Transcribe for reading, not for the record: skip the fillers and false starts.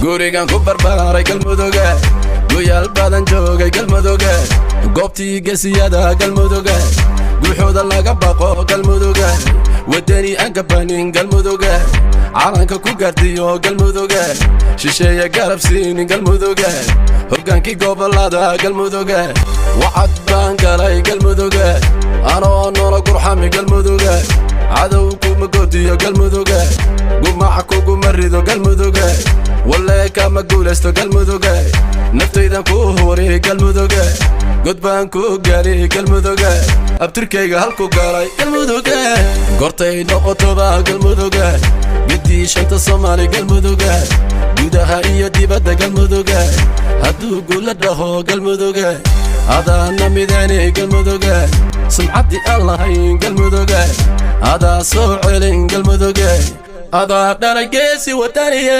gurigan ku barbaaray galmudugga goyaal badan joogay galmudugga goobtii geesiyada galmudugga guuxooda laga baqo galmudugga wadani aan gabanin galmudugga calanka ku gaardiyo galmudugga shisheeye garab siin galmudugga hogaankii gobolada galmudugga waxaad baan galay galmudugga anoo nolol qurxami galmudugga cadow kuma godiyo galmudugga gumaca kugu marido galmudugga wallahi kama guulaysto galmudugga naftaydan ku hore galmudugga godbaan ku gaari galmudugga abtirkayga halku galay galmudugga gortay noqotoba galmudugga midii shanta Soomaali galmudugga gudaha iyo dibadda galmudugga hadduu guula dhaho galmudugga adana midani galmudugga sumcadi allahay galmudugga ada soo celin galmudugga ada dhalay geesi wadaniye